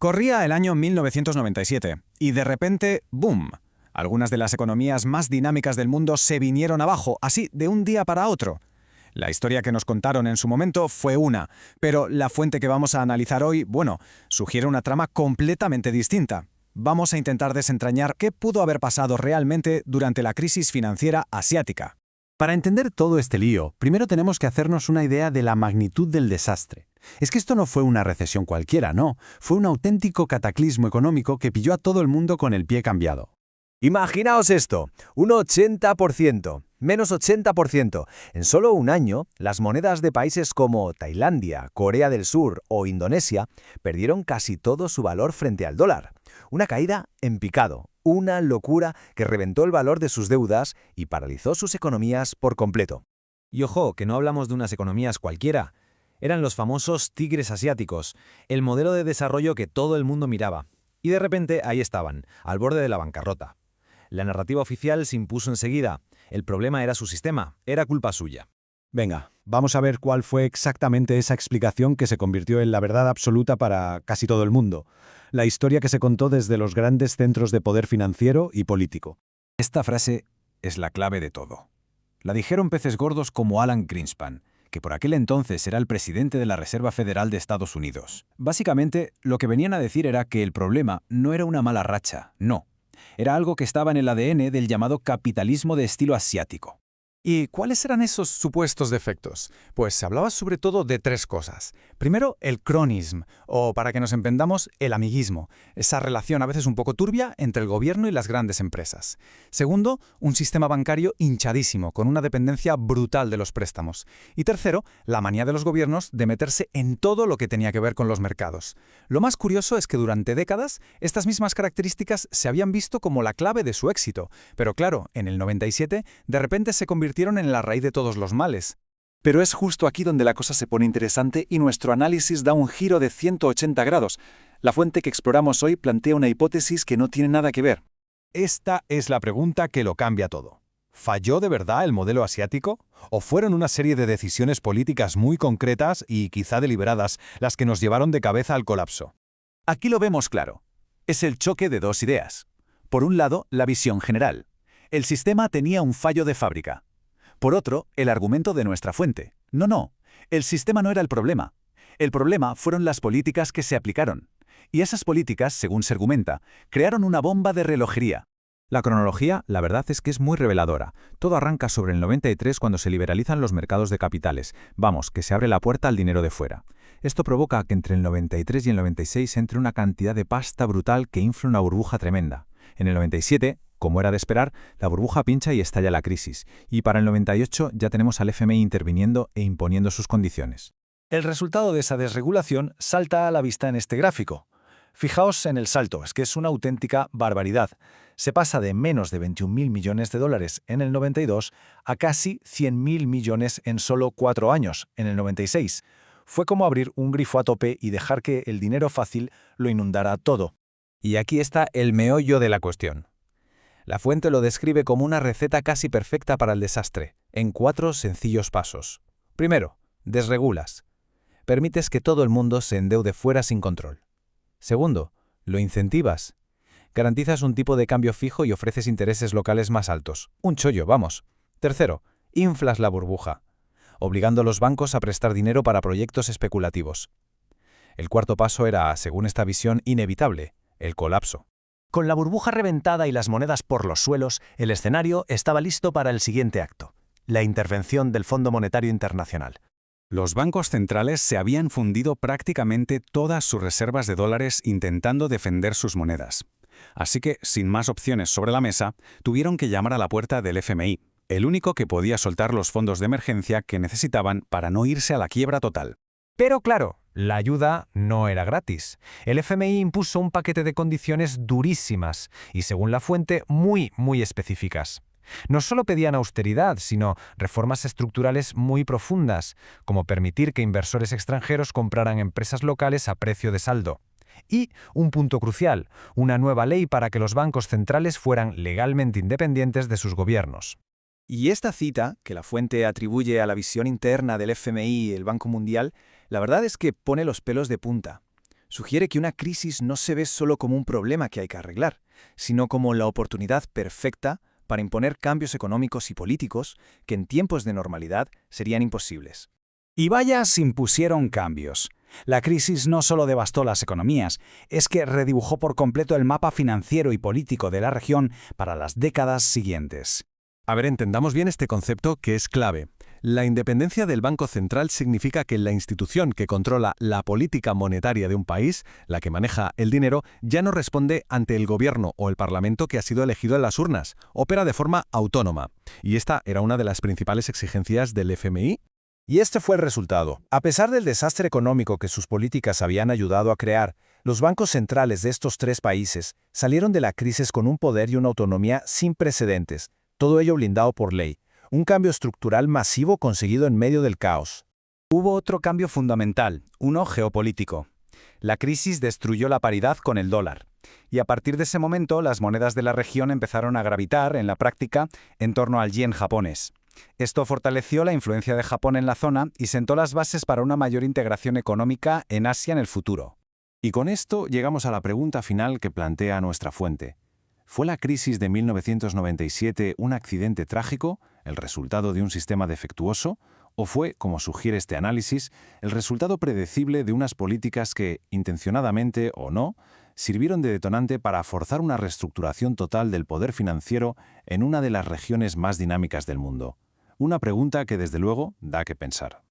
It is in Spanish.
Corría el año 1997 y de repente, ¡boom! Algunas de las economías más dinámicas del mundo se vinieron abajo, así de un día para otro. La historia que nos contaron en su momento fue una, pero la fuente que vamos a analizar hoy, bueno, sugiere una trama completamente distinta. Vamos a intentar desentrañar qué pudo haber pasado realmente durante la crisis financiera asiática. Para entender todo este lío, primero tenemos que hacernos una idea de la magnitud del desastre. Es que esto no fue una recesión cualquiera, no. Fue un auténtico cataclismo económico que pilló a todo el mundo con el pie cambiado. Imaginaos esto, un 80%, menos 80%. En solo un año, las monedas de países como Tailandia, Corea del Sur o Indonesia perdieron casi todo su valor frente al dólar. Una caída en picado, una locura que reventó el valor de sus deudas y paralizó sus economías por completo. Y ojo, que no hablamos de unas economías cualquiera. Eran los famosos tigres asiáticos, el modelo de desarrollo que todo el mundo miraba. Y de repente ahí estaban, al borde de la bancarrota. La narrativa oficial se impuso enseguida. El problema era su sistema, era culpa suya. Venga, vamos a ver cuál fue exactamente esa explicación que se convirtió en la verdad absoluta para casi todo el mundo. La historia que se contó desde los grandes centros de poder financiero y político. Esta frase es la clave de todo. La dijeron peces gordos como Alan Greenspan, que por aquel entonces era el presidente de la Reserva Federal de Estados Unidos. Básicamente, lo que venían a decir era que el problema no era una mala racha, no. Era algo que estaba en el ADN del llamado capitalismo de estilo asiático. ¿Y cuáles eran esos supuestos defectos? Pues se hablaba sobre todo de tres cosas. Primero, el cronism, o para que nos entendamos, el amiguismo, esa relación a veces un poco turbia entre el gobierno y las grandes empresas. Segundo, un sistema bancario hinchadísimo, con una dependencia brutal de los préstamos. Y tercero, la manía de los gobiernos de meterse en todo lo que tenía que ver con los mercados. Lo más curioso es que durante décadas, estas mismas características se habían visto como la clave de su éxito. Pero claro, en el 97, de repente se convirtieron en la raíz de todos los males. Pero es justo aquí donde la cosa se pone interesante y nuestro análisis da un giro de 180 grados. La fuente que exploramos hoy plantea una hipótesis que no tiene nada que ver. Esta es la pregunta que lo cambia todo. ¿Falló de verdad el modelo asiático? ¿O fueron una serie de decisiones políticas muy concretas y quizá deliberadas las que nos llevaron de cabeza al colapso? Aquí lo vemos claro. Es el choque de dos ideas. Por un lado, la visión general. El sistema tenía un fallo de fábrica. Por otro, el argumento de nuestra fuente. No, el sistema no era el problema. El problema fueron las políticas que se aplicaron. Y esas políticas, según se argumenta, crearon una bomba de relojería. La cronología, la verdad es que es muy reveladora. Todo arranca sobre el 93 cuando se liberalizan los mercados de capitales. Vamos, que se abre la puerta al dinero de fuera. Esto provoca que entre el 93 y el 96 entre una cantidad de pasta brutal que infla una burbuja tremenda. En el 97, como era de esperar, la burbuja pincha y estalla la crisis. Y para el 98 ya tenemos al FMI interviniendo e imponiendo sus condiciones. El resultado de esa desregulación salta a la vista en este gráfico. Fijaos en el salto, es que es una auténtica barbaridad. Se pasa de menos de 21.000 millones de dólares en el 92 a casi 100.000 millones en solo 4 años, en el 96. Fue como abrir un grifo a tope y dejar que el dinero fácil lo inundara todo. Y aquí está el meollo de la cuestión. La fuente lo describe como una receta casi perfecta para el desastre, en 4 sencillos pasos. Primero, desregulas. Permites que todo el mundo se endeude fuera sin control. Segundo, lo incentivas. Garantizas un tipo de cambio fijo y ofreces intereses locales más altos. Un chollo, vamos. Tercero, inflas la burbuja, obligando a los bancos a prestar dinero para proyectos especulativos. El cuarto paso era, según esta visión, inevitable, el colapso. Con la burbuja reventada y las monedas por los suelos, el escenario estaba listo para el siguiente acto, la intervención del Fondo Monetario Internacional. Los bancos centrales se habían fundido prácticamente todas sus reservas de dólares intentando defender sus monedas. Así que, sin más opciones sobre la mesa, tuvieron que llamar a la puerta del FMI, el único que podía soltar los fondos de emergencia que necesitaban para no irse a la quiebra total. Pero claro, la ayuda no era gratis. El FMI impuso un paquete de condiciones durísimas y, según la fuente, muy específicas. No solo pedían austeridad, sino reformas estructurales muy profundas, como permitir que inversores extranjeros compraran empresas locales a precio de saldo. Y, un punto crucial, una nueva ley para que los bancos centrales fueran legalmente independientes de sus gobiernos. Y esta cita, que la fuente atribuye a la visión interna del FMI y el Banco Mundial, la verdad es que pone los pelos de punta. sugiere que una crisis no se ve solo como un problema que hay que arreglar, sino como la oportunidad perfecta para imponer cambios económicos y políticos que en tiempos de normalidad serían imposibles. Y vaya se impusieron cambios. La crisis no solo devastó las economías, es que redibujó por completo el mapa financiero y político de la región para las décadas siguientes. A ver, entendamos bien este concepto que es clave. La independencia del Banco Central significa que la institución que controla la política monetaria de un país, la que maneja el dinero, ya no responde ante el gobierno o el parlamento que ha sido elegido en las urnas, opera de forma autónoma. Y esta era una de las principales exigencias del FMI. Y este fue el resultado. A pesar del desastre económico que sus políticas habían ayudado a crear, los bancos centrales de estos tres países salieron de la crisis con un poder y una autonomía sin precedentes, todo ello blindado por ley. Un cambio estructural masivo conseguido en medio del caos. Hubo otro cambio fundamental, uno geopolítico. La crisis destruyó la paridad con el dólar. Y a partir de ese momento, las monedas de la región empezaron a gravitar, en la práctica, en torno al yen japonés. Esto fortaleció la influencia de Japón en la zona y sentó las bases para una mayor integración económica en Asia en el futuro. Y con esto llegamos a la pregunta final que plantea nuestra fuente. ¿Fue la crisis de 1997 un accidente trágico, el resultado de un sistema defectuoso, o fue, como sugiere este análisis, el resultado predecible de unas políticas que, intencionadamente o no, sirvieron de detonante para forzar una reestructuración total del poder financiero en una de las regiones más dinámicas del mundo? Una pregunta que, desde luego, da que pensar.